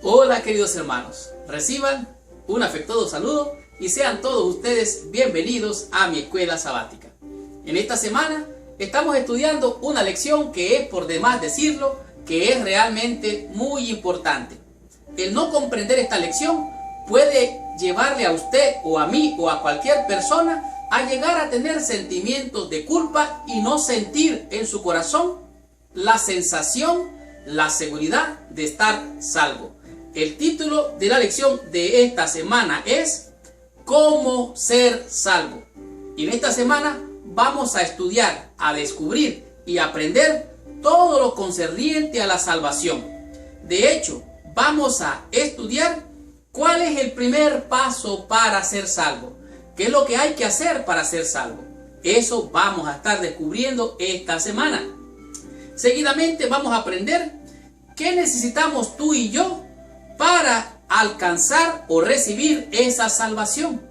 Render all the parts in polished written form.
Hola queridos hermanos, reciban un afectuoso saludo y sean todos ustedes bienvenidos a mi escuela sabática. En esta semana estamos estudiando una lección que es, por demás decirlo, que es realmente muy importante. El no comprender esta lección puede llevarle a usted o a mí o a cualquier persona a llegar a tener sentimientos de culpa y no sentir en su corazón la sensación, la seguridad de estar salvo. El título de la lección de esta semana es ¿Cómo ser salvo? Y en esta semana vamos a estudiar, a descubrir y aprender todo lo concerniente a la salvación. De hecho, vamos a estudiar cuál es el primer paso para ser salvo. ¿Qué es lo que hay que hacer para ser salvo? Eso vamos a estar descubriendo esta semana. Seguidamente vamos a aprender qué necesitamos tú y yo para alcanzar o recibir esa salvación.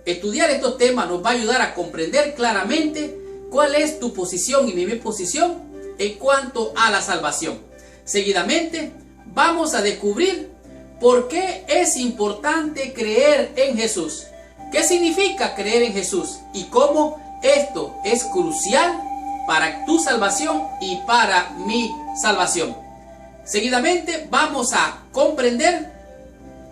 Estudiar estos temas nos va a ayudar a comprender claramente cuál es tu posición y mi posición en cuanto a la salvación. Seguidamente vamos a descubrir por qué es importante creer en Jesús. ¿Qué significa creer en Jesús? Y cómo esto es crucial para tu salvación y para mi salvación. Seguidamente vamos a comprender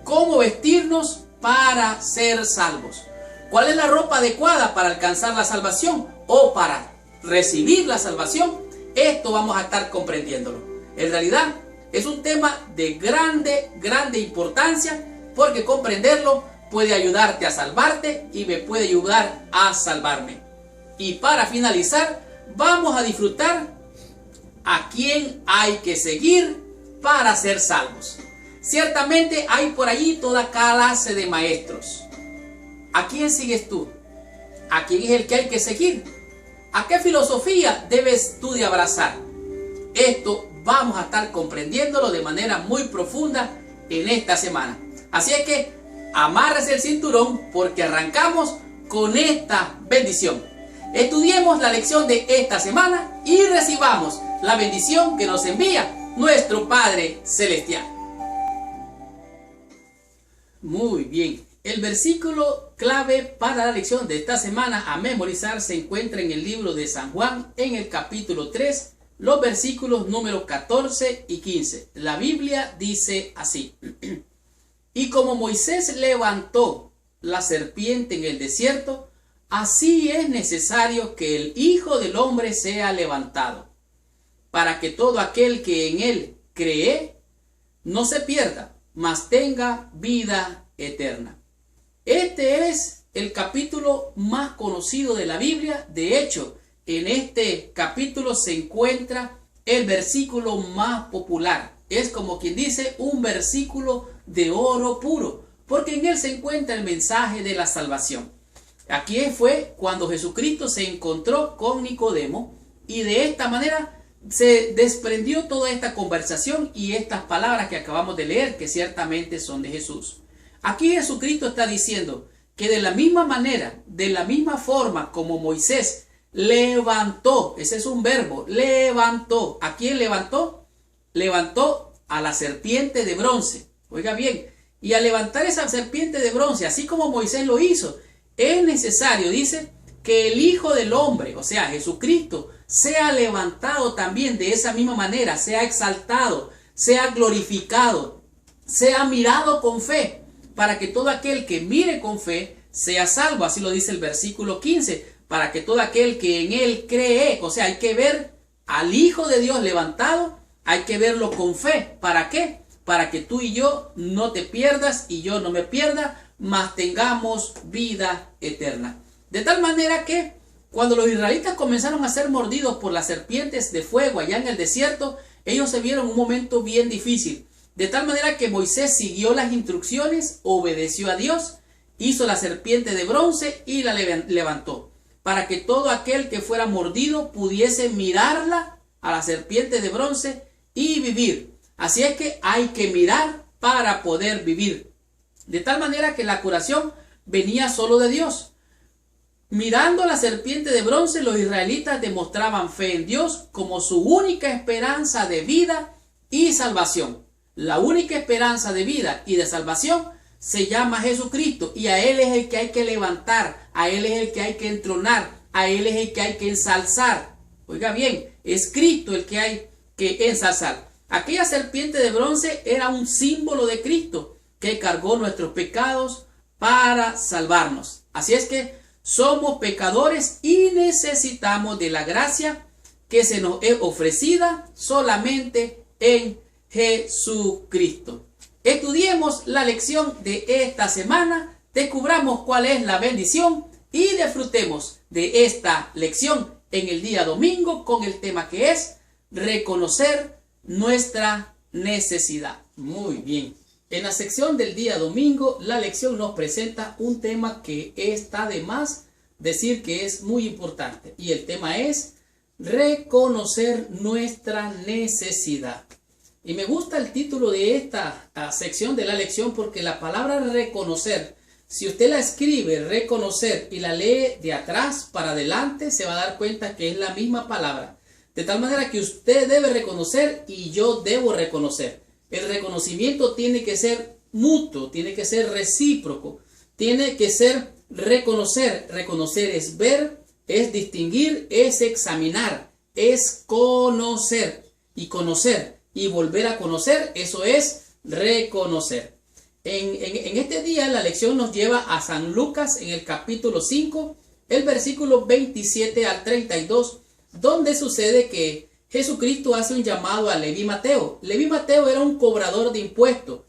cómo vestirnos para ser salvos. ¿Cuál es la ropa adecuada para alcanzar la salvación o para recibir la salvación? Esto vamos a estar comprendiéndolo. En realidad es un tema de grande importancia, porque comprenderlo puede ayudarte a salvarte y me puede ayudar a salvarme. Y para finalizar, vamos a disfrutar a quién hay que seguir para ser salvos. Ciertamente hay por allí toda clase de maestros. ¿A quién sigues tú? ¿A quién es el que hay que seguir? ¿A qué filosofía debes tú de abrazar? Esto vamos a estar comprendiéndolo de manera muy profunda en esta semana. Así es que amárrese el cinturón porque arrancamos con esta bendición. Estudiemos la lección de esta semana y recibamos la bendición que nos envía nuestro Padre Celestial. Muy bien, el versículo clave para la lección de esta semana a memorizar se encuentra en el libro de San Juan, en el capítulo 3, los versículos números 14 y 15. La Biblia dice así: Y como Moisés levantó la serpiente en el desierto, así es necesario que el Hijo del Hombre sea levantado, para que todo aquel que en él cree no se pierda, mas tenga vida eterna. Este es el capítulo más conocido de la Biblia. De hecho, en este capítulo se encuentra el versículo más popular. Es como quien dice un versículo de oro puro, porque en él se encuentra el mensaje de la salvación. Aquí fue cuando Jesucristo se encontró con Nicodemo y de esta manera se desprendió toda esta conversación y estas palabras que acabamos de leer, que ciertamente son de Jesús. Aquí Jesucristo está diciendo que de la misma manera, de la misma forma como Moisés levantó, ese es un verbo, levantó. ¿A quién levantó? Levantó a la serpiente de bronce. Oiga bien, y al levantar esa serpiente de bronce, así como Moisés lo hizo, es necesario, dice, que el Hijo del Hombre, o sea, Jesucristo, sea levantado también de esa misma manera, sea exaltado, sea glorificado, sea mirado con fe, para que todo aquel que mire con fe sea salvo. Así lo dice el versículo 15, para que todo aquel que en él cree, o sea, hay que ver al Hijo de Dios levantado, hay que verlo con fe. ¿Para qué? Para que tú y yo no te pierdas y yo no me pierda, mas tengamos vida eterna. De tal manera que cuando los israelitas comenzaron a ser mordidos por las serpientes de fuego allá en el desierto, ellos se vieron un momento bien difícil. De tal manera que Moisés siguió las instrucciones, obedeció a Dios, hizo la serpiente de bronce y la levantó, para que todo aquel que fuera mordido pudiese mirarla a la serpiente de bronce y vivir. Así es que hay que mirar para poder vivir. De tal manera que la curación venía solo de Dios. Mirando la serpiente de bronce, los israelitas demostraban fe en Dios como su única esperanza de vida y salvación. la única esperanza de vida y de salvación se llama Jesucristo, y a Él es el que hay que levantar, a Él es el que hay que entronar, a Él es el que hay que ensalzar. Oiga bien, es Cristo el que hay que ensalzar. Aquella serpiente de bronce era un símbolo de Cristo que cargó nuestros pecados para salvarnos. Así es que somos pecadores y necesitamos de la gracia que se nos es ofrecida solamente en Jesucristo. Estudiemos la lección de esta semana, descubramos cuál es la bendición y disfrutemos de esta lección en el día domingo con el tema que es reconocer nuestra necesidad. Muy bien. En la sección del día domingo, la lección nos presenta un tema que está de más decir que es muy importante. Y el tema es reconocer nuestra necesidad. Y me gusta el título de esta sección de la lección porque la palabra reconocer, si usted la escribe reconocer y la lee de atrás para adelante, se va a dar cuenta que es la misma palabra. De tal manera que usted debe reconocer y yo debo reconocer. El reconocimiento tiene que ser mutuo, tiene que ser recíproco, tiene que ser reconocer. Reconocer es ver, es distinguir, es examinar, es conocer. Y conocer y volver a conocer, eso es reconocer. En este día la lección nos lleva a San Lucas en el capítulo 5, el versículo 27 al 32, donde sucede que Jesucristo hace un llamado a Leví Mateo. Leví Mateo era un cobrador de impuestos,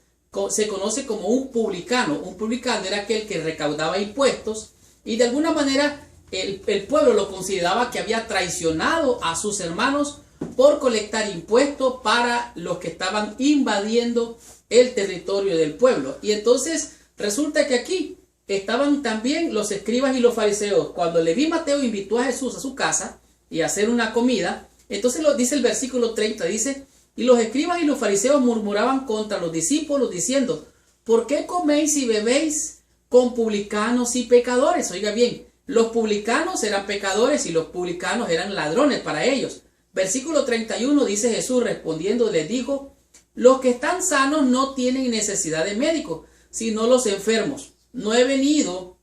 se conoce como un publicano. Un publicano era aquel que recaudaba impuestos y de alguna manera el pueblo lo consideraba que había traicionado a sus hermanos por colectar impuestos para los que estaban invadiendo el territorio del pueblo. Y entonces resulta que aquí estaban también los escribas y los fariseos. Cuando Leví Mateo invitó a Jesús a su casa y a hacer una comida, entonces lo dice el versículo 30, dice: y los escribas y los fariseos murmuraban contra los discípulos diciendo: ¿por qué coméis y bebéis con publicanos y pecadores? Oiga bien, los publicanos eran pecadores y los publicanos eran ladrones para ellos. Versículo 31 dice: Jesús respondiendo les dijo: los que están sanos no tienen necesidad de médico, sino los enfermos. No he venido,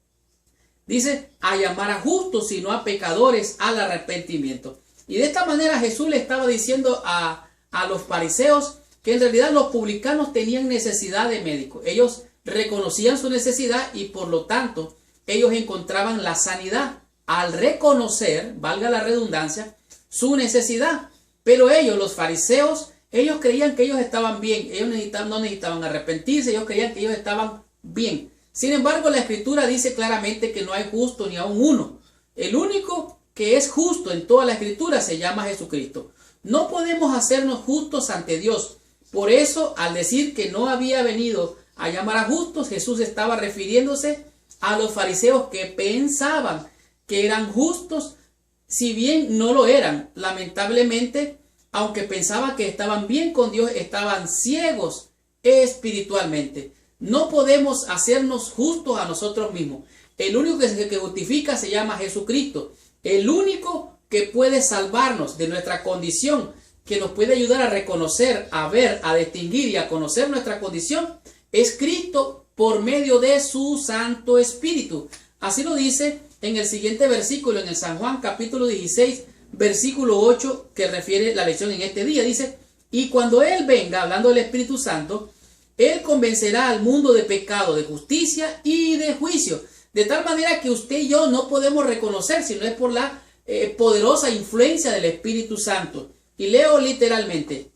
dice, a llamar a justos, sino a pecadores al arrepentimiento. Y de esta manera Jesús le estaba diciendo a los fariseos que en realidad los publicanos tenían necesidad de médico. Ellos reconocían su necesidad y por lo tanto ellos encontraban la sanidad al reconocer, valga la redundancia, su necesidad. Pero ellos, los fariseos, ellos creían que ellos estaban bien, ellos no necesitaban arrepentirse, ellos creían que ellos estaban bien. Sin embargo, la Escritura dice claramente que no hay justo ni aun uno. El único que es justo en toda la Escritura se llama Jesucristo. No podemos hacernos justos ante Dios. Por eso, al decir que no había venido a llamar a justos, Jesús estaba refiriéndose a los fariseos que pensaban que eran justos, si bien no lo eran. Lamentablemente, aunque pensaban que estaban bien con Dios, estaban ciegos espiritualmente. No podemos hacernos justos a nosotros mismos. El único que justifica se llama Jesucristo. El único que puede salvarnos de nuestra condición, que nos puede ayudar a reconocer, a ver, a distinguir y a conocer nuestra condición, es Cristo por medio de su Santo Espíritu. Así lo dice en el siguiente versículo, en el San Juan capítulo 16, versículo 8, que refiere la lección en este día. Dice: y cuando Él venga, hablando del Espíritu Santo, Él convencerá al mundo de pecado, de justicia y de juicio. De tal manera que usted y yo no podemos reconocer si no es por la poderosa influencia del Espíritu Santo. Y leo literalmente: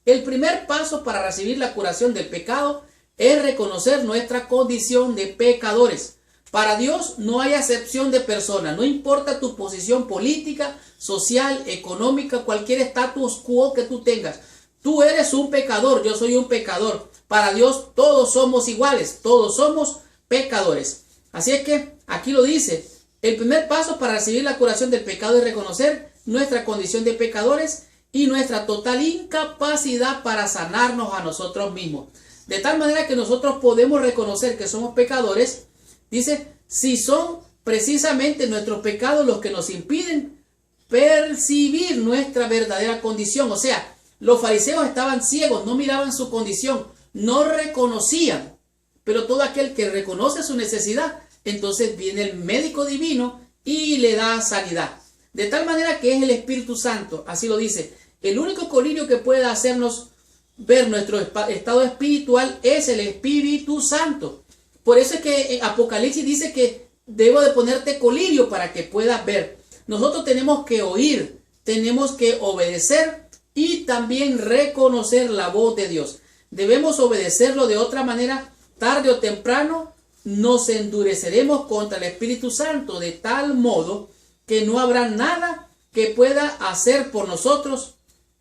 el primer paso para recibir la curación del pecado es reconocer nuestra condición de pecadores. Para Dios no hay acepción de persona, no importa tu posición política, social, económica, cualquier status quo que tú tengas. Tú eres un pecador, yo soy un pecador. Para Dios todos somos iguales, todos somos pecadores. Así es que aquí lo dice: el primer paso para recibir la curación del pecado es reconocer nuestra condición de pecadores y nuestra total incapacidad para sanarnos a nosotros mismos. De tal manera que nosotros podemos reconocer que somos pecadores. Dice, si son precisamente nuestros pecados los que nos impiden percibir nuestra verdadera condición. O sea, Los fariseos estaban ciegos, no miraban su condición, no reconocían. Pero todo aquel que reconoce su necesidad, entonces viene el médico divino y le da sanidad. De tal manera que es el Espíritu Santo, así lo dice. El único colirio que pueda hacernos ver nuestro estado espiritual es el Espíritu Santo. Por eso es que en Apocalipsis dice que debo de ponerte colirio para que puedas ver. Nosotros tenemos que oír, tenemos que obedecer y también reconocer la voz de Dios. Debemos obedecerlo, de otra manera, tarde o temprano nos endureceremos contra el Espíritu Santo de tal modo que no habrá nada que pueda hacer por nosotros.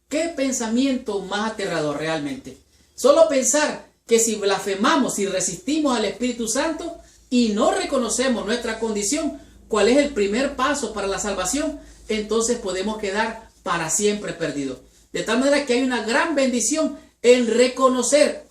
Qué pensamiento más aterrador realmente. Solo pensar que si blasfemamos, si resistimos al Espíritu Santo y no reconocemos nuestra condición, cuál es el primer paso para la salvación, entonces podemos quedar para siempre perdidos. De tal manera que hay una gran bendición en reconocer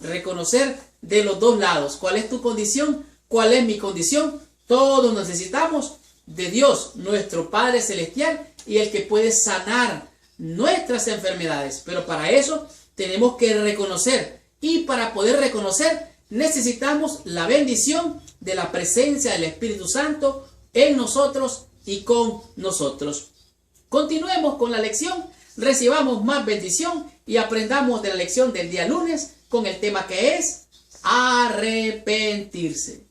de los dos lados. ¿Cuál es tu condición? ¿Cuál es mi condición? Todos necesitamos de Dios, nuestro Padre Celestial, y el que puede sanar nuestras enfermedades. Pero para eso tenemos que reconocer, y para poder reconocer necesitamos la bendición de la presencia del Espíritu Santo en nosotros y con nosotros. Continuemos con la lección, recibamos más bendición y aprendamos de la lección del día lunes con el tema que es arrepentirse.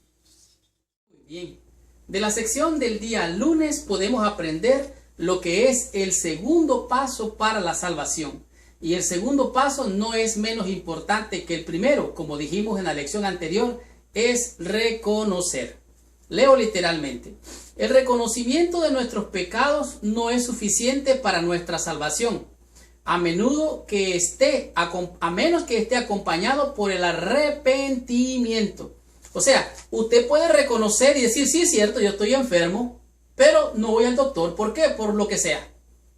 Muy bien, de la sección del día lunes podemos aprender lo que es el segundo paso para la salvación. Y el segundo paso no es menos importante que el primero, como dijimos en la lección anterior, es reconocer. Leo literalmente: el reconocimiento de nuestros pecados no es suficiente para nuestra salvación, a menos que esté acompañado por el arrepentimiento. O sea, usted puede reconocer y decir, sí, es cierto, yo estoy enfermo, pero no voy al doctor. ¿Por qué? Por lo que sea.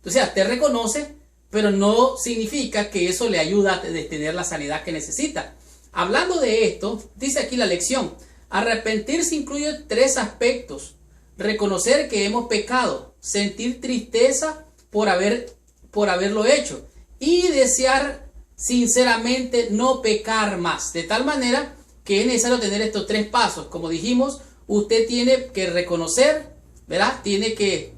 O sea, usted reconoce, pero no significa que eso le ayuda a tener la sanidad que necesita. Hablando de esto, dice aquí la lección: arrepentirse incluye 3 aspectos: reconocer que hemos pecado, sentir tristeza por haberlo hecho y desear sinceramente no pecar más. De tal manera que es necesario tener estos 3 pasos. Como dijimos, usted tiene que reconocer, ¿verdad? Tiene que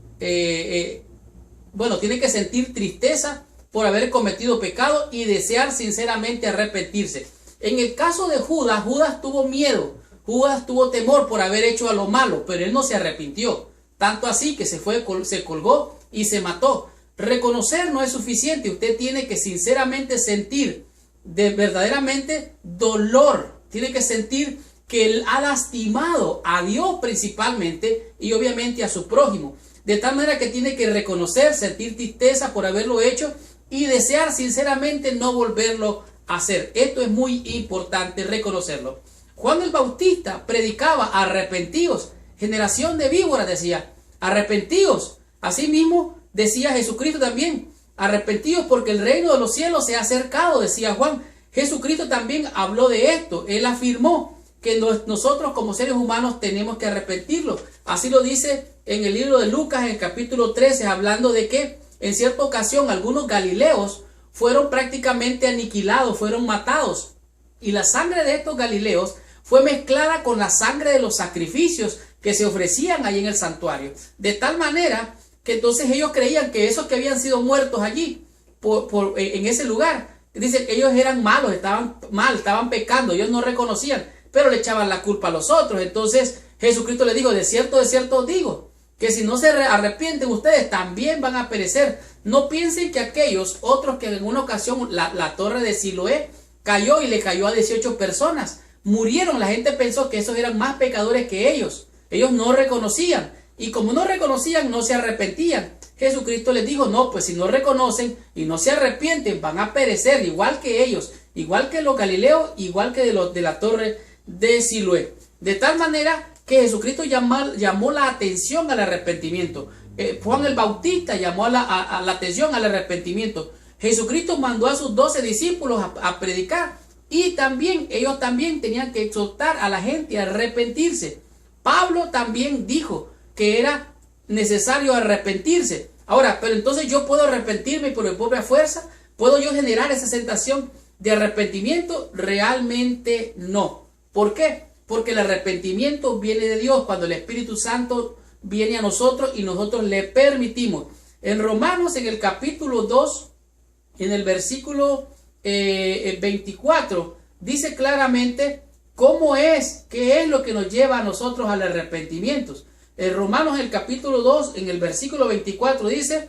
sentir tristeza por haber cometido pecado y desear sinceramente arrepentirse. En el caso de Judas, Judas tuvo miedo, Judas tuvo temor por haber hecho a lo malo, pero él no se arrepintió. Tanto así que se colgó y se mató. Reconocer no es suficiente. Usted tiene que sinceramente sentir verdaderamente dolor. Tiene que sentir que él ha lastimado a Dios principalmente y obviamente a su prójimo. De tal manera que tiene que reconocer, sentir tristeza por haberlo hecho y desear sinceramente no volverlo a hacer. Esto es muy importante, reconocerlo. Juan el Bautista predicaba: arrepentíos, generación de víboras, decía, arrepentíos. Asimismo decía Jesucristo también: arrepentíos porque el reino de los cielos se ha acercado, decía Juan. Jesucristo también habló de esto. Él afirmó que nosotros como seres humanos tenemos que arrepentirlo. Así lo dice en el libro de Lucas, en el capítulo 13, hablando de que en cierta ocasión algunos galileos fueron prácticamente aniquilados, fueron matados. Y la sangre de estos galileos fue mezclada con la sangre de los sacrificios que se ofrecían allí en el santuario. De tal manera que entonces ellos creían que esos que habían sido muertos allí, en ese lugar, dicen que ellos eran malos, estaban mal, estaban pecando, ellos no reconocían, pero le echaban la culpa a los otros. Entonces Jesucristo les dijo: de cierto os digo, que si no se arrepienten ustedes también van a perecer. No piensen que aquellos otros que en una ocasión la torre de Siloé cayó y le cayó a 18 personas, murieron. La gente pensó que esos eran más pecadores que ellos. Ellos no reconocían, y como no reconocían, no se arrepentían. Jesucristo les dijo: no, pues si no reconocen y no se arrepienten, van a perecer igual que ellos, igual que los galileos, igual que de la torre de Siloé. De tal manera que Jesucristo llamó la atención al arrepentimiento. Juan el Bautista llamó a la atención al arrepentimiento. Jesucristo mandó a sus 12 discípulos a predicar, y ellos también tenían que exhortar a la gente a arrepentirse. Pablo también dijo que era necesario arrepentirse. Ahora, pero entonces yo puedo arrepentirme por mi propia fuerza, ¿Puedo yo generar esa sensación de arrepentimiento? Realmente no. ¿Por qué? Porque el arrepentimiento viene de Dios cuando el Espíritu Santo viene a nosotros y nosotros le permitimos. En Romanos, en el capítulo 2, en el versículo 24, dice claramente cómo es, qué es lo que nos lleva a nosotros al arrepentimiento. En Romanos, el capítulo 2, en el versículo 24, dice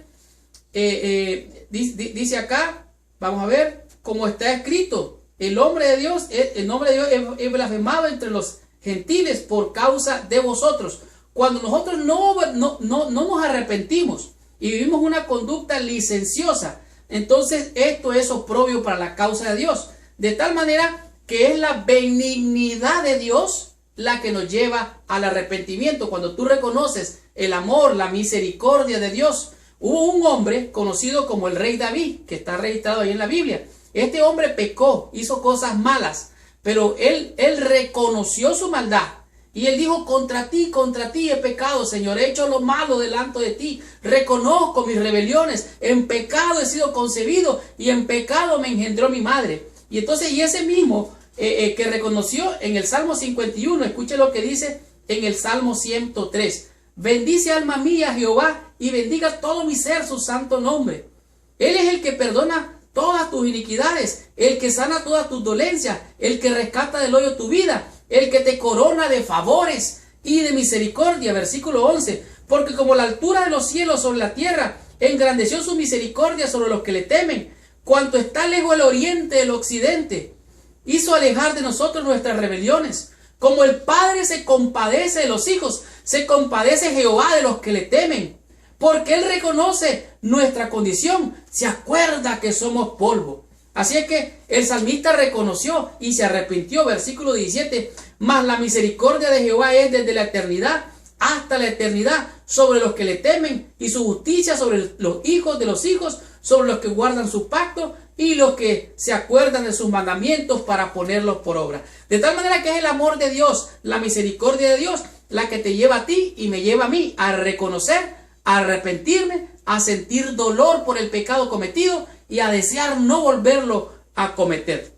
acá, vamos a ver, como está escrito, el nombre de Dios es blasfemado entre los gentiles por causa de vosotros. Cuando nosotros no nos arrepentimos y vivimos una conducta licenciosa, entonces esto es oprobio para la causa de Dios. De tal manera que es la benignidad de Dios la que nos lleva al arrepentimiento. Cuando tú reconoces el amor, la misericordia de Dios. Hubo un hombre conocido como el rey David, que está registrado ahí en la Biblia. Este hombre pecó, hizo cosas malas, pero él reconoció su maldad. Y él dijo, contra ti he pecado, Señor, he hecho lo malo delante de ti, reconozco mis rebeliones, en pecado he sido concebido y en pecado me engendró mi madre. Y entonces, y ese mismo que reconoció en el Salmo 51, escuche lo que dice en el Salmo 103, bendice alma mía Jehová y bendiga todo mi ser su santo nombre. Él es el que perdona todas tus iniquidades, el que sana todas tus dolencias, el que rescata del hoyo tu vida, el que te corona de favores y de misericordia. Versículo 11, porque como la altura de los cielos sobre la tierra, engrandeció su misericordia sobre los que le temen, cuanto está lejos el oriente del occidente, hizo alejar de nosotros nuestras rebeliones. Como el Padre se compadece de los hijos, se compadece Jehová de los que le temen, porque Él reconoce nuestra condición, se acuerda que somos polvo. Así es que el salmista reconoció y se arrepintió. Versículo 17, mas la misericordia de Jehová es desde la eternidad hasta la eternidad sobre los que le temen, y su justicia sobre los hijos de los hijos, sobre los que guardan su pacto y los que se acuerdan de sus mandamientos para ponerlos por obra. De tal manera que es el amor de Dios, la misericordia de Dios, la que te lleva a ti y me lleva a mí a reconocer, a arrepentirme, a sentir dolor por el pecado cometido y a desear no volverlo a cometer.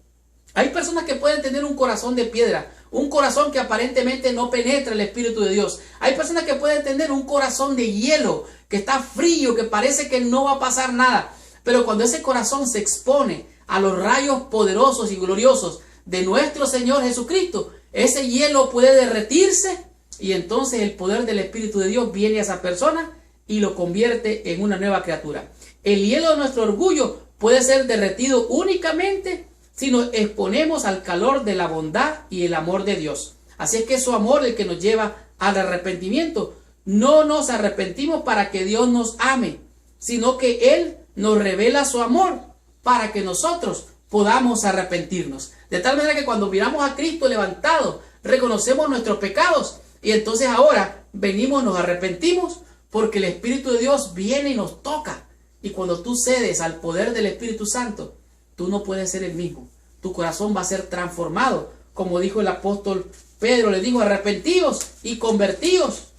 Hay personas que pueden tener un corazón de piedra, un corazón que aparentemente no penetra el Espíritu de Dios. Hay personas que pueden tener un corazón de hielo, que está frío, que parece que no va a pasar nada. Pero cuando ese corazón se expone a los rayos poderosos y gloriosos de nuestro Señor Jesucristo, ese hielo puede derretirse y entonces el poder del Espíritu de Dios viene a esa persona y lo convierte en una nueva criatura. El hielo de nuestro orgullo puede ser derretido únicamente si nos exponemos al calor de la bondad y el amor de Dios. Así es que es su amor el que nos lleva al arrepentimiento. No nos arrepentimos para que Dios nos ame, sino que Él nos revela su amor para que nosotros podamos arrepentirnos. De tal manera que cuando miramos a Cristo levantado, reconocemos nuestros pecados y entonces ahora venimos, nos arrepentimos porque el Espíritu de Dios viene y nos toca. Y cuando tú cedes al poder del Espíritu Santo, tú no puedes ser el mismo. Tu corazón va a ser transformado. Como dijo el apóstol Pedro, le dijo, arrepentíos y convertíos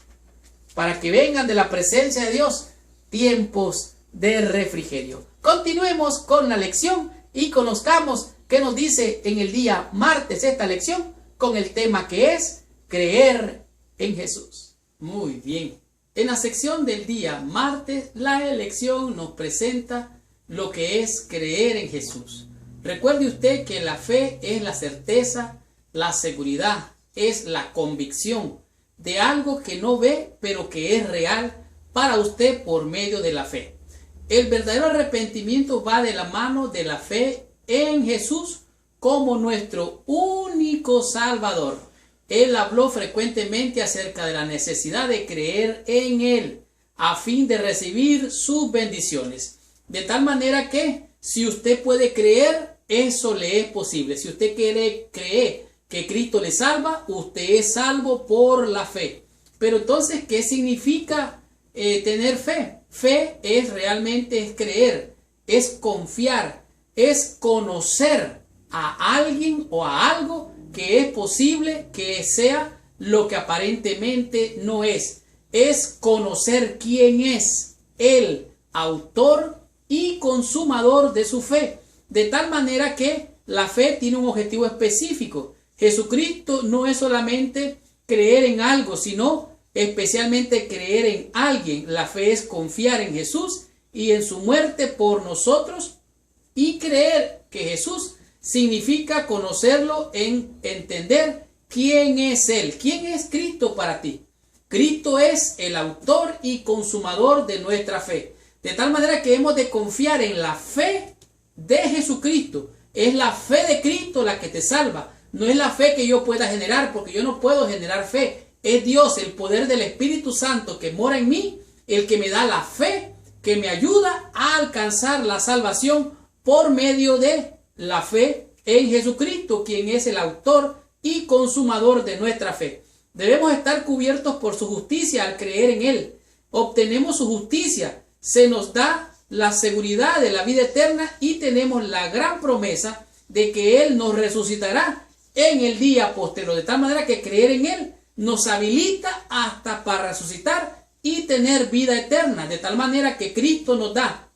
para que vengan de la presencia de Dios tiempos de refrigerio. Continuemos con la lección y conozcamos qué nos dice en el día martes esta lección con el tema que es creer en Jesús. Muy bien. En la sección del día martes, la lección nos presenta lo que es creer en Jesús. Recuerde usted que la fe es la certeza, la seguridad, es la convicción de algo que no ve, pero que es real para usted por medio de la fe. El verdadero arrepentimiento va de la mano de la fe en Jesús como nuestro único Salvador. Él habló frecuentemente acerca de la necesidad de creer en Él a fin de recibir sus bendiciones. De tal manera que si usted puede creer, eso le es posible. Si usted cree que Cristo le salva, usted es salvo por la fe. Pero entonces, ¿qué significa tener fe? Fe es realmente creer, es confiar, es conocer a alguien o a algo que es posible que sea lo que aparentemente no es. Es conocer quién es el autor y consumador de su fe. De tal manera que la fe tiene un objetivo específico. Jesucristo no es solamente creer en algo, sino especialmente creer en alguien. La fe es confiar en Jesús y en su muerte por nosotros, y creer que Jesús significa conocerlo, en entender quién es Él. ¿Quién es Cristo para ti? Cristo es el autor y consumador de nuestra fe. De tal manera que hemos de confiar en la fe de Jesucristo. Es la fe de Cristo la que te salva. No es la fe que yo pueda generar, porque yo no puedo generar fe. Es Dios, el poder del Espíritu Santo que mora en mí, el que me da la fe, que me ayuda a alcanzar la salvación por medio de la fe en Jesucristo, quien es el autor y consumador de nuestra fe. Debemos estar cubiertos por su justicia al creer en Él. Obtenemos su justicia, se nos da la seguridad de la vida eterna y tenemos la gran promesa de que Él nos resucitará en el día posterior. De tal manera que creer en Él nos habilita hasta para resucitar y tener vida eterna. De tal manera que Cristo nos da,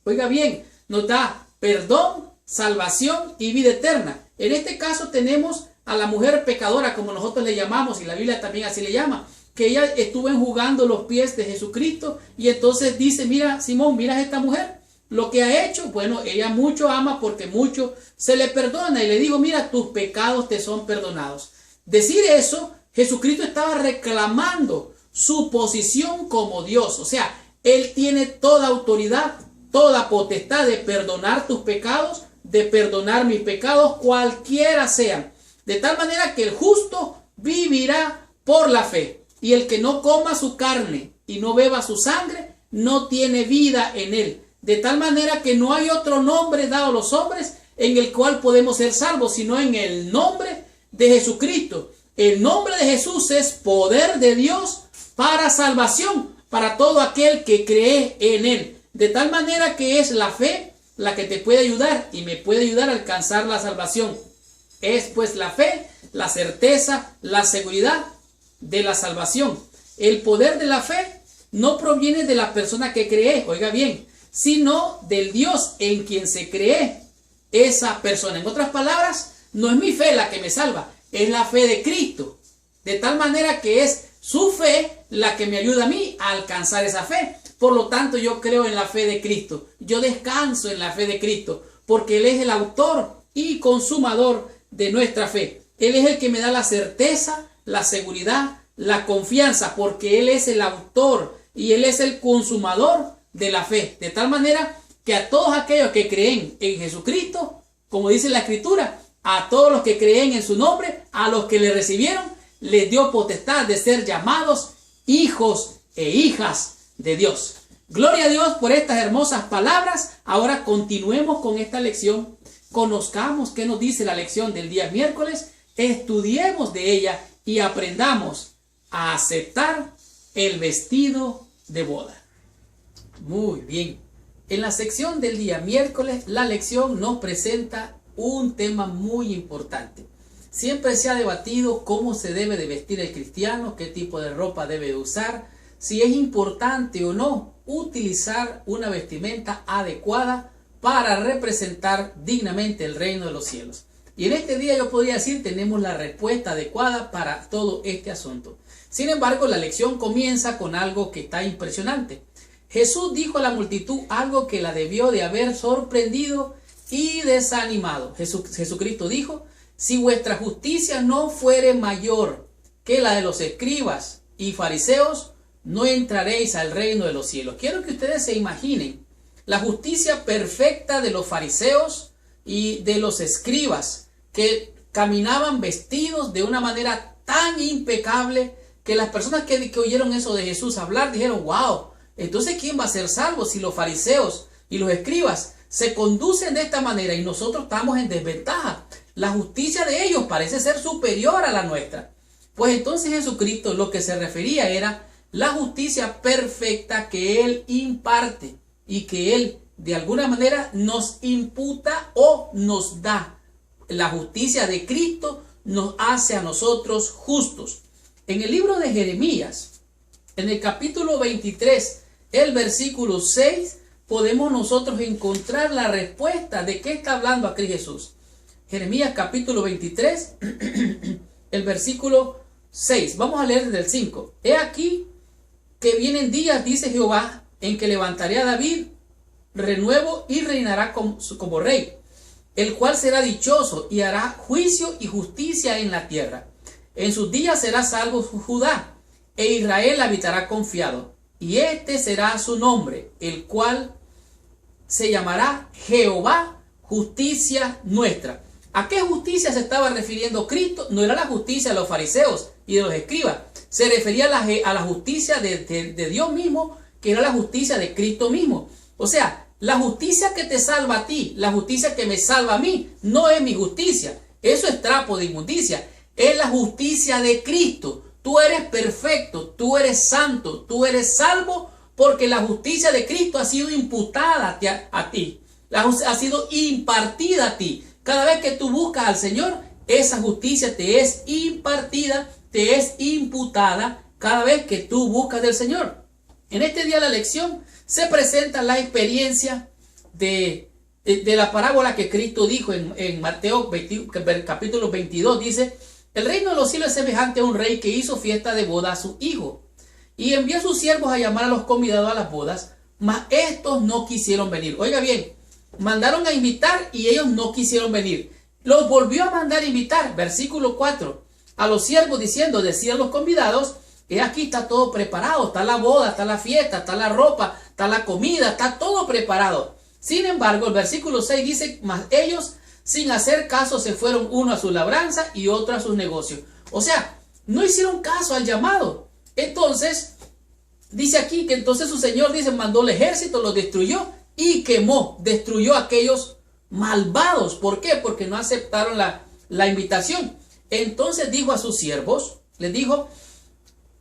oiga bien, nos da perdón, salvación y vida eterna. En este caso tenemos a la mujer pecadora, como nosotros le llamamos, y la Biblia también así le llama, que ella estuvo enjugando los pies de Jesucristo, y entonces dice: mira, Simón, mira a esta mujer, lo que ha hecho. Bueno, ella mucho ama porque mucho se le perdona, y le digo: mira, tus pecados te son perdonados. Decir eso, Jesucristo estaba reclamando su posición como Dios. O sea, Él tiene toda autoridad, toda potestad de perdonar tus pecados, de perdonar mis pecados, cualquiera sean. De tal manera que el justo vivirá por la fe, y el que no coma su carne y no beba su sangre, no tiene vida en él. De tal manera que no hay otro nombre dado a los hombres en el cual podemos ser salvos, sino en el nombre de Jesucristo. El nombre de Jesús es poder de Dios para salvación, para todo aquel que cree en Él. De tal manera que es la fe la que te puede ayudar y me puede ayudar a alcanzar la salvación. Es pues la fe, la certeza, la seguridad de la salvación. El poder de la fe no proviene de la persona que cree, oiga bien, sino del Dios en quien se cree esa persona. En otras palabras, no es mi fe la que me salva, es la fe de Cristo. De tal manera que es su fe la que me ayuda a mí a alcanzar esa fe. Por lo tanto, yo creo en la fe de Cristo. Yo descanso en la fe de Cristo, porque Él es el autor y consumador de nuestra fe. Él es el que me da la certeza, la seguridad, la confianza, porque Él es el autor y Él es el consumador de la fe. De tal manera que a todos aquellos que creen en Jesucristo, como dice la Escritura, a todos los que creen en su nombre, a los que le recibieron, les dio potestad de ser llamados hijos e hijas de Dios. Gloria a Dios por estas hermosas palabras. Ahora continuemos con esta lección. Conozcamos qué nos dice la lección del día miércoles. Estudiemos de ella y aprendamos a aceptar el vestido de boda. Muy bien. En la sección del día miércoles, la lección nos presenta un tema muy importante. Siempre se ha debatido cómo se debe de vestir el cristiano, qué tipo de ropa debe usar, si es importante o no utilizar una vestimenta adecuada para representar dignamente el reino de los cielos. Y en este día yo podría decir tenemos la respuesta adecuada para todo este asunto. Sin embargo, la lección comienza con algo que está impresionante. Jesús dijo a la multitud algo que la debió de haber sorprendido y desanimado. Jesucristo dijo: si vuestra justicia no fuere mayor que la de los escribas y fariseos, no entraréis al reino de los cielos. Quiero que ustedes se imaginen la justicia perfecta de los fariseos y de los escribas, que caminaban vestidos de una manera tan impecable que las personas que oyeron eso de Jesús hablar dijeron: wow, entonces ¿quién va a ser salvo si los fariseos y los escribas se conducen de esta manera y nosotros estamos en desventaja? La justicia de ellos parece ser superior a la nuestra. Pues entonces Jesucristo lo que se refería era la justicia perfecta que Él imparte y que Él de alguna manera nos imputa o nos da. La justicia de Cristo nos hace a nosotros justos. En el libro de Jeremías, en el capítulo 23, el versículo 6, podemos nosotros encontrar la respuesta de qué está hablando aquí Jesús? Jeremías capítulo 23, el versículo 6. Vamos a leer desde el 5. He aquí que vienen días, dice Jehová, en que levantaré a David renuevo y reinará como rey, el cual será dichoso y hará juicio y justicia en la tierra. En sus días será salvo Judá, e Israel habitará confiado. Y este será su nombre, el cual se llamará Jehová, justicia nuestra. ¿A qué justicia se estaba refiriendo Cristo? No era la justicia de los fariseos y de los escribas. Se refería a la justicia de Dios mismo, que era la justicia de Cristo mismo. O sea, la justicia que te salva a ti, la justicia que me salva a mí, no es mi justicia. Eso es trapo de inmundicia. Es la justicia de Cristo. Tú eres perfecto, tú eres santo, tú eres salvo porque la justicia de Cristo ha sido imputada a ti. Ha sido impartida a ti. Cada vez que tú buscas al Señor, esa justicia te es impartida, te es imputada cada vez que tú buscas del Señor. En este día de la lección se presenta la experiencia de la parábola que Cristo dijo en Mateo capítulo 22. Dice: el reino de los cielos es semejante a un rey que hizo fiesta de boda a su hijo, y envió a sus siervos a llamar a los convidados a las bodas, mas estos no quisieron venir. Oiga bien, mandaron a invitar y ellos no quisieron venir. Los volvió a mandar a invitar, versículo 4, a los siervos diciendo, decían los convidados: he aquí está todo preparado, está la boda, está la fiesta, está la ropa, está la comida, está todo preparado. Sin embargo, el versículo 6 dice: mas ellos sin hacer caso se fueron, uno a su labranza y otro a sus negocios. O sea, no hicieron caso al llamado. Entonces, dice aquí que entonces su señor, dice, mandó el ejército, los destruyó y quemó, destruyó a aquellos malvados. ¿Por qué? Porque no aceptaron la invitación. Entonces dijo a sus siervos, les dijo: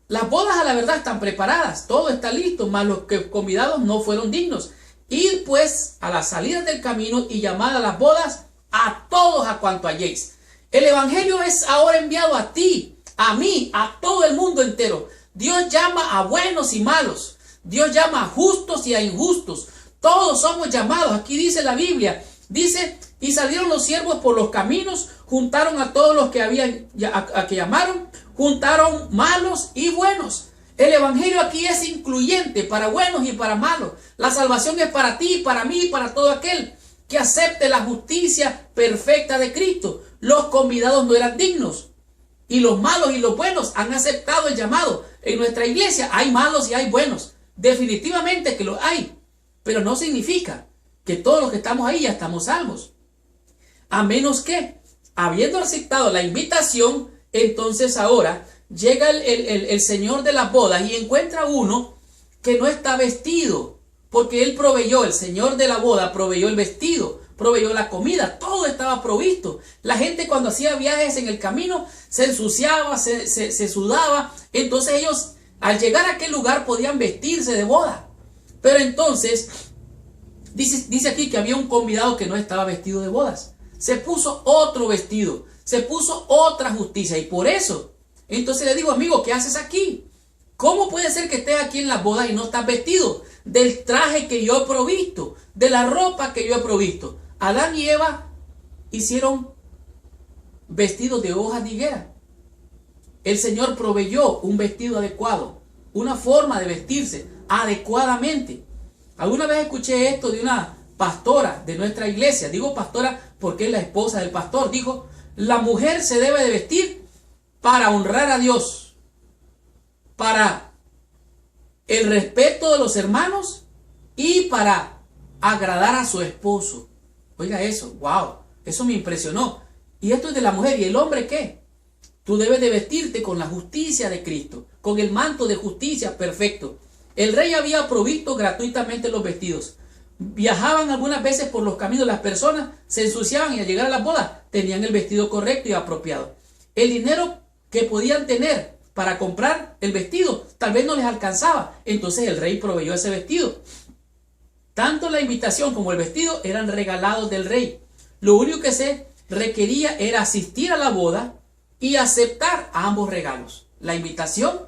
las bodas a la verdad están preparadas, todo está listo, mas los convidados no fueron dignos. Id pues a la salida del camino y llamad a las bodas a todos a cuanto halléis. El evangelio es ahora enviado a ti, a mí, a todo el mundo entero. Dios llama a buenos y malos. Dios llama a justos y a injustos. Todos somos llamados. Aquí dice la Biblia. Dice: y salieron los siervos por los caminos, juntaron a todos los que habían, a que llamaron, juntaron malos y buenos. El evangelio aquí es incluyente para buenos y para malos. La salvación es para ti, para mí y para todo aquel que acepte la justicia perfecta de Cristo. Los convidados no eran dignos, y los malos y los buenos han aceptado el llamado. En nuestra iglesia hay malos y hay buenos, definitivamente que los hay, pero no significa que todos los que estamos ahí ya estamos salvos, a menos que, habiendo aceptado la invitación, entonces ahora llega el señor de las bodas y encuentra uno que no está vestido, porque él proveyó, el señor de la boda proveyó el vestido, proveyó la comida, todo estaba provisto. La gente cuando hacía viajes en el camino se ensuciaba, se sudaba. Entonces ellos al llegar a aquel lugar podían vestirse de boda. Pero entonces dice aquí que había un convidado que no estaba vestido de bodas. Se puso otro vestido, se puso otra justicia, y por eso entonces le digo: amigo, ¿qué haces aquí? ¿Cómo puede ser que estés aquí en la boda y no estás vestido del traje que yo he provisto, de la ropa que yo he provisto? Adán y Eva hicieron vestidos de hojas de higuera. El Señor proveyó un vestido adecuado, una forma de vestirse adecuadamente. Alguna vez escuché esto de una pastora de nuestra iglesia. Digo pastora porque es la esposa del pastor. Dijo: la mujer se debe de vestir para honrar a Dios, para el respeto de los hermanos y para agradar a su esposo. Oiga eso, wow, eso me impresionó. Y esto es de la mujer. ¿Y el hombre qué? Tú debes de vestirte con la justicia de Cristo, con el manto de justicia perfecto. El rey había provisto gratuitamente los vestidos. Viajaban algunas veces por los caminos, las personas se ensuciaban y al llegar a la boda tenían el vestido correcto y apropiado. El dinero que podían tener para comprar el vestido tal vez no les alcanzaba. Entonces el rey proveyó ese vestido. Tanto la invitación como el vestido eran regalados del rey. Lo único que se requería era asistir a la boda y aceptar ambos regalos, la invitación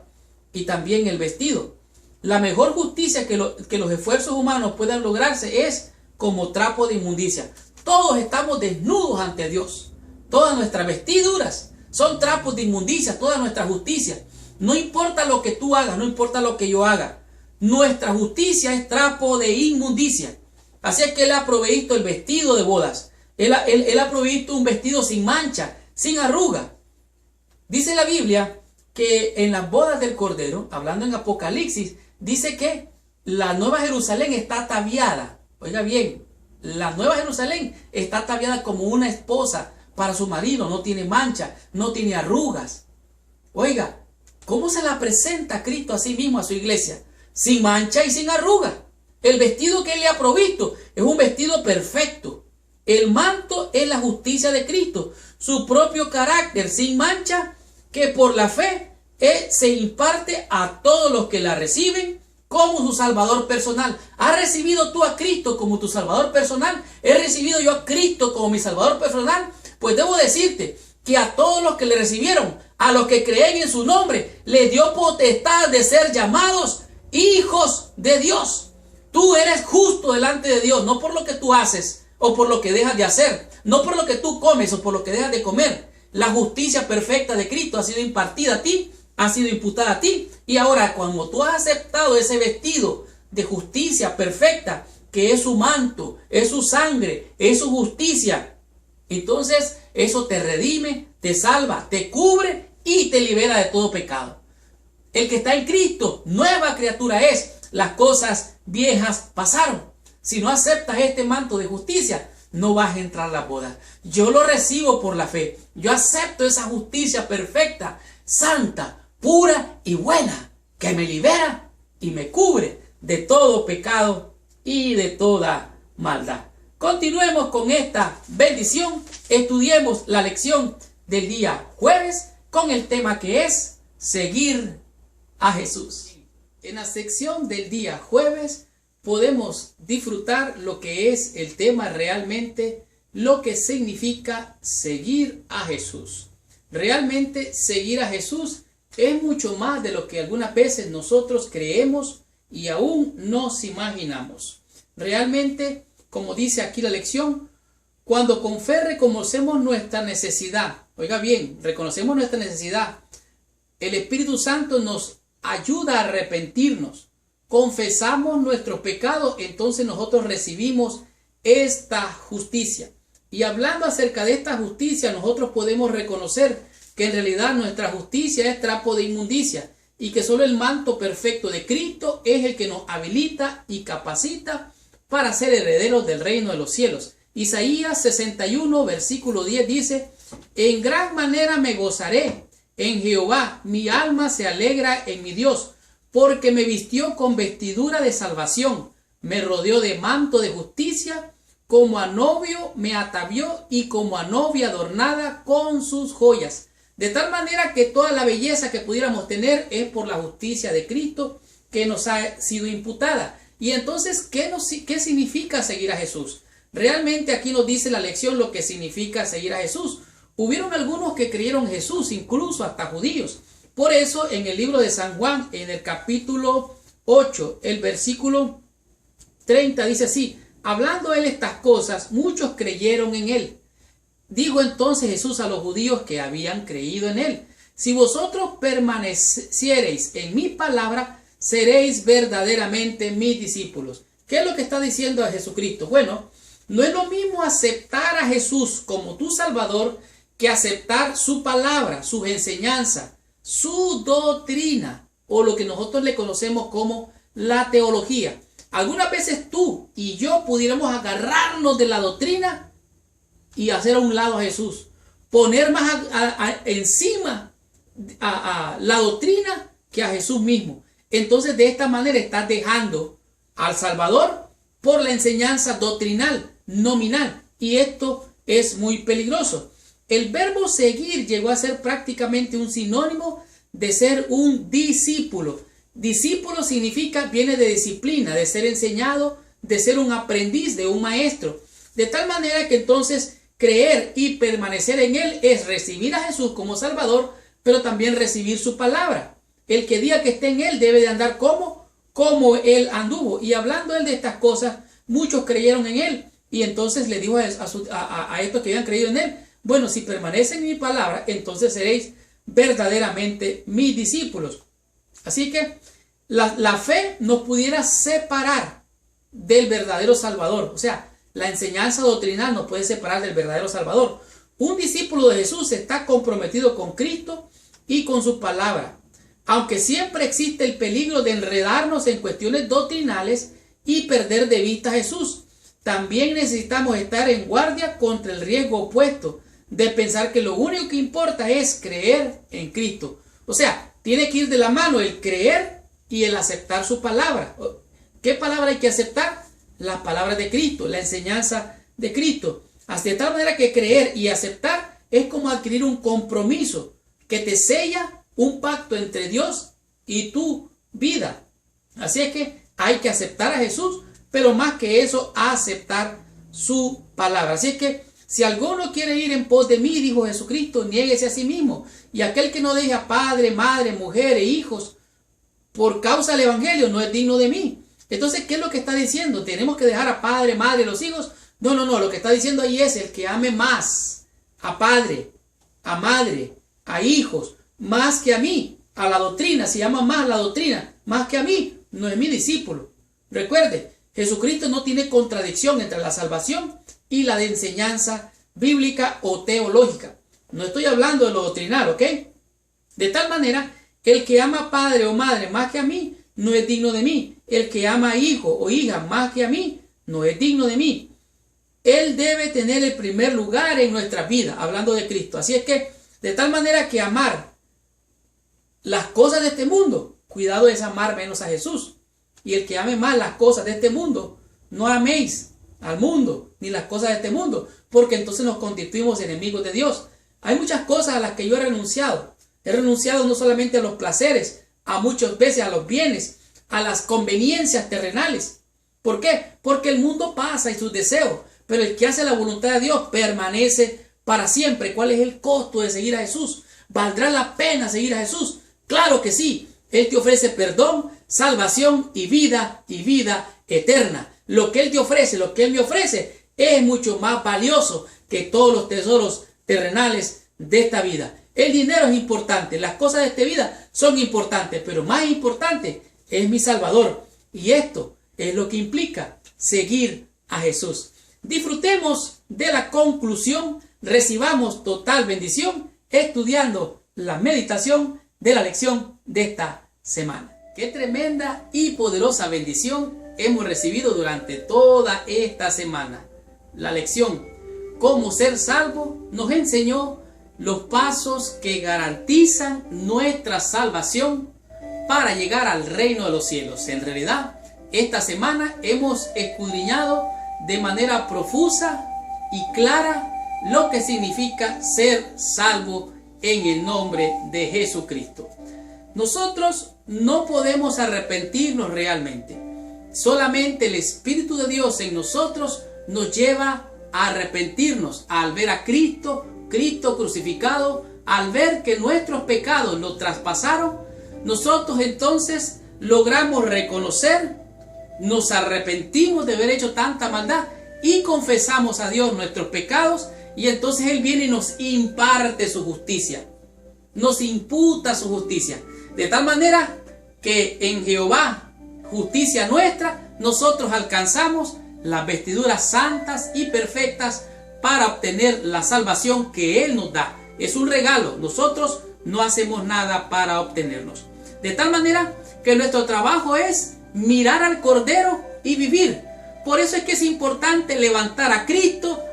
y también el vestido. La mejor justicia que los esfuerzos humanos puedan lograrse es como trapo de inmundicia. Todos estamos desnudos ante Dios. Todas nuestras vestiduras son trapos de inmundicia, toda nuestra justicia. No importa lo que tú hagas, no importa lo que yo haga. Nuestra justicia es trapo de inmundicia. Así es que Él ha provisto el vestido de bodas. Él ha provisto un vestido sin mancha, sin arruga. Dice la Biblia que en las bodas del Cordero, hablando en Apocalipsis, dice que la Nueva Jerusalén está ataviada. Oiga bien, la Nueva Jerusalén está ataviada como una esposa para su marido. No tiene mancha, no tiene arrugas. Oiga, ¿cómo se la presenta Cristo a sí mismo a su iglesia? Sin mancha y sin arruga. El vestido que Él le ha provisto es un vestido perfecto. El manto es la justicia de Cristo, su propio carácter sin mancha, que por la fe se imparte a todos los que la reciben como su Salvador personal. ¿Has recibido tú a Cristo como tu Salvador personal? ¿He recibido yo a Cristo como mi Salvador personal? Pues debo decirte que a todos los que le recibieron, a los que creen en su nombre, les dio potestad de ser llamados hijos de Dios. Tú eres justo delante de Dios, no por lo que tú haces o por lo que dejas de hacer, no por lo que tú comes o por lo que dejas de comer. La justicia perfecta de Cristo ha sido impartida a ti, ha sido imputada a ti. Y ahora, cuando tú has aceptado ese vestido de justicia perfecta, que es su manto, es su sangre, es su justicia, entonces eso te redime, te salva, te cubre y te libera de todo pecado. El que está en Cristo, nueva criatura es. Las cosas viejas pasaron. Si no aceptas este manto de justicia, no vas a entrar a la boda. Yo lo recibo por la fe. Yo acepto esa justicia perfecta, santa, pura y buena, que me libera y me cubre de todo pecado y de toda maldad. Continuemos con esta bendición. Estudiemos la lección del día jueves con el tema que es seguir a Jesús. En la sección del día jueves podemos disfrutar lo que es el tema realmente, lo que significa seguir a Jesús. Realmente seguir a Jesús es mucho más de lo que algunas veces nosotros creemos y aún nos imaginamos. Realmente, como dice aquí la lección, cuando con fe reconocemos nuestra necesidad, oiga bien, reconocemos nuestra necesidad, el Espíritu Santo nos ayuda a arrepentirnos, confesamos nuestros pecados, entonces nosotros recibimos esta justicia. Y hablando acerca de esta justicia, nosotros podemos reconocer que en realidad nuestra justicia es trapo de inmundicia y que solo el manto perfecto de Cristo es el que nos habilita y capacita para ser herederos del reino de los cielos. Isaías 61, versículo 10 dice: en gran manera me gozaré en Jehová, mi alma se alegra en mi Dios, porque me vistió con vestidura de salvación, me rodeó de manto de justicia, como a novio me atavió y como a novia adornada con sus joyas. De tal manera que toda la belleza que pudiéramos tener es por la justicia de Cristo que nos ha sido imputada. Y entonces, ¿qué significa seguir a Jesús? Realmente aquí nos dice la lección lo que significa seguir a Jesús. Hubieron algunos que creyeron en Jesús, incluso hasta judíos. Por eso en el libro de San Juan, en el capítulo 8, el versículo 30 dice así: hablando él estas cosas, muchos creyeron en él. Dijo entonces Jesús a los judíos que habían creído en él: si vosotros permaneciereis en mi palabra, seréis verdaderamente mis discípulos. ¿Qué es lo que está diciendo a Jesucristo? Bueno, no es lo mismo aceptar a Jesús como tu Salvador que aceptar su palabra, sus enseñanzas, su doctrina, o lo que nosotros le conocemos como la teología. Algunas veces tú y yo pudiéramos agarrarnos de la doctrina y hacer a un lado a Jesús, poner más encima a la doctrina que a Jesús mismo. Entonces de esta manera estás dejando al Salvador por la enseñanza doctrinal, nominal, y esto es muy peligroso. El verbo seguir llegó a ser prácticamente un sinónimo de ser un discípulo. Discípulo viene de disciplina, de ser enseñado, de ser un aprendiz, de un maestro. De tal manera que entonces creer y permanecer en él es recibir a Jesús como Salvador, pero también recibir su palabra. El que diga que esté en él debe de andar como como él anduvo. Y hablando él de estas cosas, muchos creyeron en él. Y entonces le dijo a estos que habían creído en él: bueno, si permanecen en mi palabra, entonces seréis verdaderamente mis discípulos. Así que la fe nos pudiera separar del verdadero Salvador. O sea, la enseñanza doctrinal nos puede separar del verdadero Salvador. Un discípulo de Jesús está comprometido con Cristo y con su palabra. Aunque siempre existe el peligro de enredarnos en cuestiones doctrinales y perder de vista a Jesús, también necesitamos estar en guardia contra el riesgo opuesto de pensar que lo único que importa es creer en Cristo. O sea, tiene que ir de la mano el creer y el aceptar su palabra. ¿Qué palabra hay que aceptar? Las palabras de Cristo, la enseñanza de Cristo. Así de tal manera que creer y aceptar es como adquirir un compromiso que te sella un pacto entre Dios y tu vida. Así es que hay que aceptar a Jesús, pero más que eso, aceptar su palabra. Así es que si alguno quiere ir en pos de mí, dijo Jesucristo, niéguese a sí mismo. Y aquel que no deje a padre, madre, mujer e hijos por causa del evangelio no es digno de mí. Entonces, ¿qué es lo que está diciendo? ¿Tenemos que dejar a padre, madre, los hijos? No. Lo que está diciendo ahí es el que ame más a padre, a madre, a hijos, más que a mí, a la doctrina. Si ama más a la doctrina, más que a mí, no es mi discípulo. Recuerde, Jesucristo no tiene contradicción entre la salvación y la de enseñanza bíblica o teológica. No estoy hablando de lo doctrinal, ¿ok? De tal manera, el que ama a padre o madre más que a mí, no es digno de mí. El que ama a hijo o hija más que a mí, no es digno de mí. Él debe tener el primer lugar en nuestra vida, hablando de Cristo. Así es que, de tal manera que amar las cosas de este mundo, cuidado, es amar menos a Jesús. Y el que ame más las cosas de este mundo, no améis al mundo ni las cosas de este mundo, porque entonces nos constituimos enemigos de Dios. Hay muchas cosas a las que yo he renunciado. He renunciado no solamente a los placeres, a muchas veces a los bienes, a las conveniencias terrenales. ¿Por qué? Porque el mundo pasa y sus deseos, pero el que hace la voluntad de Dios permanece para siempre. ¿Cuál es el costo de seguir a Jesús? ¿Valdrá la pena seguir a Jesús? Claro que sí. Él te ofrece perdón, salvación y vida eterna. Lo que Él te ofrece, lo que Él me ofrece, es mucho más valioso que todos los tesoros terrenales de esta vida. El dinero es importante, las cosas de esta vida son importantes, pero más importante es mi Salvador. Y esto es lo que implica seguir a Jesús. Disfrutemos de la conclusión, recibamos total bendición estudiando la meditación de la lección de esta semana. Qué tremenda y poderosa bendición hemos recibido durante toda esta semana. La lección Cómo ser salvo nos enseñó los pasos que garantizan nuestra salvación para llegar al reino de los cielos. En realidad, esta semana hemos escudriñado de manera profusa y clara lo que significa ser salvo en el nombre de Jesucristo. Nosotros no podemos arrepentirnos realmente. Solamente el Espíritu de Dios en nosotros nos lleva a arrepentirnos al ver a Cristo crucificado, al ver que nuestros pecados nos traspasaron. Nosotros entonces logramos reconocer, nos arrepentimos de haber hecho tanta maldad y confesamos a Dios nuestros pecados, y entonces Él viene y nos imparte su justicia, nos imputa su justicia, de tal manera que en Jehová, justicia nuestra, nosotros alcanzamos las vestiduras santas y perfectas para obtener la salvación que Él nos da. Es un regalo, nosotros no hacemos nada para obtenerlos. De tal manera que nuestro trabajo es mirar al Cordero y vivir. Por eso es que es importante levantar a Cristo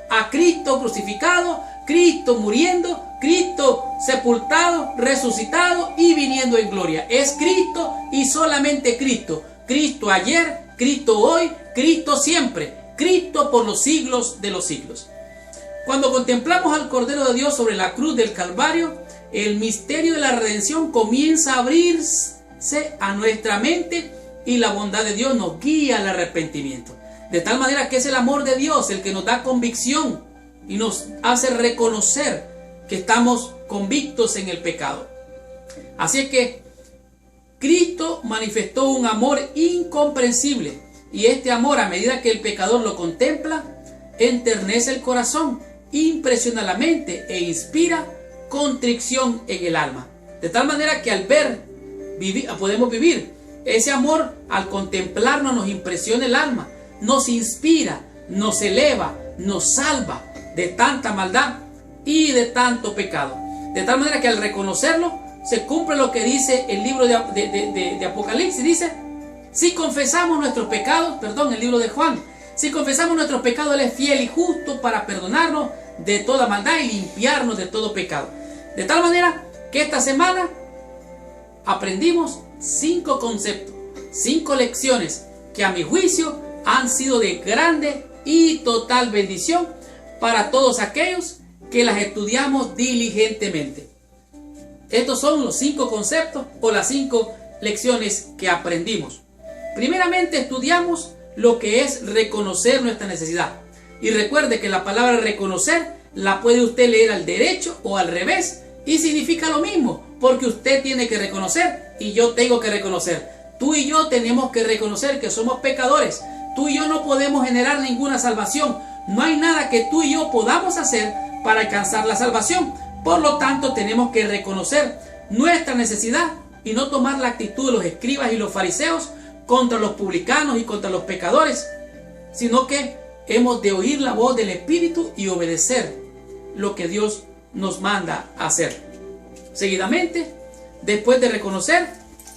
crucificado, Cristo muriendo, Cristo sepultado, resucitado y viniendo en gloria. Es Cristo y solamente Cristo. Cristo ayer, Cristo hoy, Cristo siempre, Cristo por los siglos de los siglos. Cuando contemplamos al Cordero de Dios sobre la cruz del Calvario, el misterio de la redención comienza a abrirse a nuestra mente y la bondad de Dios nos guía al arrepentimiento. De tal manera que es el amor de Dios el que nos da convicción y nos hace reconocer que estamos convictos en el pecado. Así es que Cristo manifestó un amor incomprensible, y este amor, a medida que el pecador lo contempla, enternece el corazón, impresiona la mente e inspira contrición en el alma. De tal manera que al podemos vivir ese amor, al contemplarnos nos impresiona el alma, nos inspira, nos eleva, nos salva de tanta maldad y de tanto pecado. De tal manera que al reconocerlo se cumple lo que dice el libro de Apocalipsis. Dice, si confesamos nuestros pecados, el libro de Juan, si confesamos nuestros pecados, Él es fiel y justo para perdonarnos de toda maldad y limpiarnos de todo pecado. De tal manera que esta semana aprendimos 5 conceptos, 5 lecciones que a mi juicio han sido de grande y total bendición para todos aquellos que las estudiamos diligentemente. Estos son los 5 conceptos o las 5 lecciones que aprendimos. Primeramente estudiamos lo que es reconocer nuestra necesidad. Y recuerde que la palabra reconocer la puede usted leer al derecho o al revés y significa lo mismo, porque usted tiene que reconocer y yo tengo que reconocer. Tú y yo tenemos que reconocer que somos pecadores. Tú y yo no podemos generar ninguna salvación. No hay nada que tú y yo podamos hacer para alcanzar la salvación. Por lo tanto, tenemos que reconocer nuestra necesidad y no tomar la actitud de los escribas y los fariseos contra los publicanos y contra los pecadores, sino que hemos de oír la voz del Espíritu y obedecer lo que Dios nos manda a hacer. Seguidamente, después de reconocer,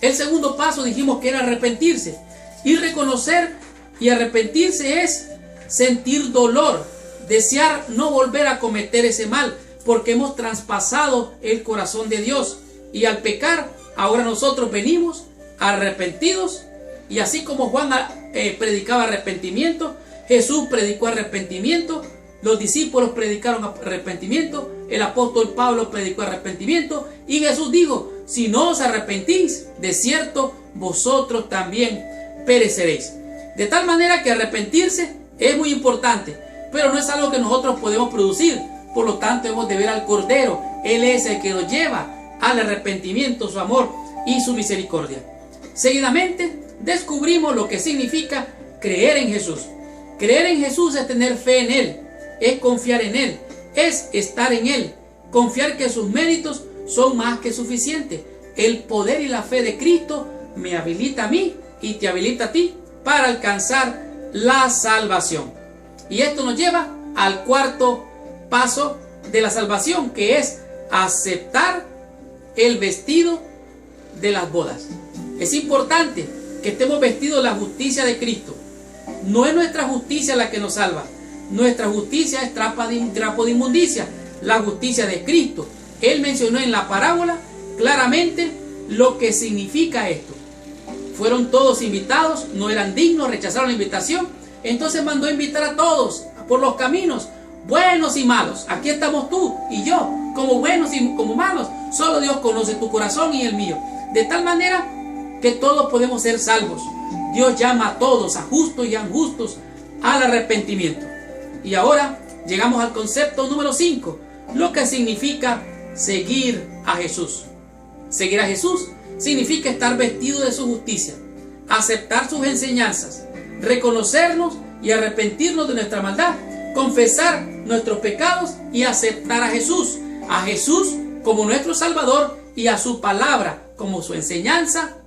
el segundo paso dijimos que era arrepentirse. Y reconocer y arrepentirse es sentir dolor, desear no volver a cometer ese mal, porque hemos traspasado el corazón de Dios. Y al pecar, ahora nosotros venimos arrepentidos. Y así como Juan predicaba arrepentimiento, Jesús predicó arrepentimiento, los discípulos predicaron arrepentimiento, el apóstol Pablo predicó arrepentimiento, y Jesús dijo, si no os arrepentís, de cierto vosotros también pereceréis. De tal manera que arrepentirse es muy importante, pero no es algo que nosotros podemos producir. Por lo tanto, hemos de ver al Cordero. Él es el que nos lleva al arrepentimiento, su amor y su misericordia. Seguidamente, descubrimos lo que significa creer en Jesús. Creer en Jesús es tener fe en Él, es confiar en Él, es estar en Él, confiar que sus méritos son más que suficientes. El poder y la fe de Cristo me habilita a mí y te habilita a ti para alcanzar la salvación. Y esto nos lleva al cuarto paso de la salvación, que es aceptar el vestido de las bodas. Es importante que estemos vestidos de la justicia de Cristo. No es nuestra justicia la que nos salva. Nuestra justicia es trapo de inmundicia. La justicia de Cristo. Él mencionó en la parábola claramente lo que significa esto. Fueron todos invitados, no eran dignos, rechazaron la invitación. Entonces mandó a invitar a todos por los caminos, buenos y malos. Aquí estamos tú y yo, como buenos y como malos. Solo Dios conoce tu corazón y el mío. De tal manera que todos podemos ser salvos. Dios llama a todos, a justos y a injustos, al arrepentimiento. Y ahora llegamos al concepto número 5, lo que significa seguir a Jesús. Seguir a Jesús significa estar vestido de su justicia, aceptar sus enseñanzas, reconocernos y arrepentirnos de nuestra maldad, confesar nuestros pecados y aceptar a Jesús como nuestro Salvador y a su palabra como su enseñanza,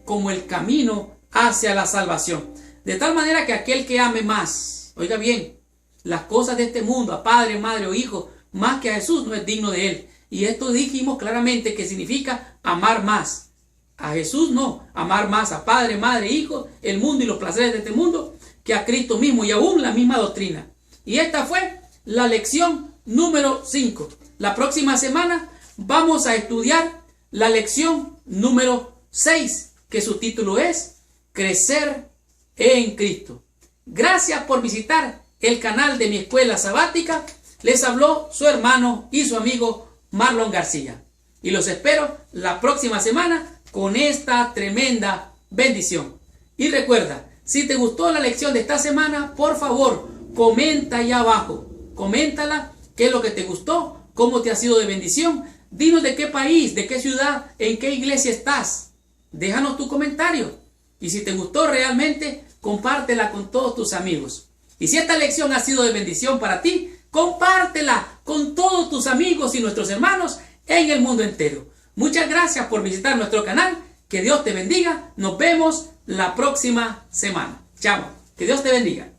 como el camino hacia la salvación. De tal manera que aquel que ame más, oiga bien, las cosas de este mundo, a padre, madre o hijo, más que a Jesús, no es digno de él. Y esto dijimos claramente que significa amar más. A Jesús no, amar más a padre, madre, hijo, el mundo y los placeres de este mundo, que a Cristo mismo y aún la misma doctrina. Y esta fue la lección número 5. La próxima semana vamos a estudiar la lección número 6, que su título es Crecer en Cristo. Gracias por visitar el canal de mi escuela sabática. Les habló su hermano y su amigo Marlon García. Y los espero la próxima semana con esta tremenda bendición. Y recuerda, si te gustó la lección de esta semana, por favor, comenta ahí abajo. Coméntala, qué es lo que te gustó, cómo te ha sido de bendición. Dinos de qué país, de qué ciudad, en qué iglesia estás. déjanos tu comentario. Y si te gustó realmente, compártela con todos tus amigos. Y si esta lección ha sido de bendición para ti, compártela con todos tus amigos y nuestros hermanos en el mundo entero. Muchas gracias por visitar nuestro canal. Que Dios te bendiga. Nos vemos la próxima semana. Chao. Que Dios te bendiga.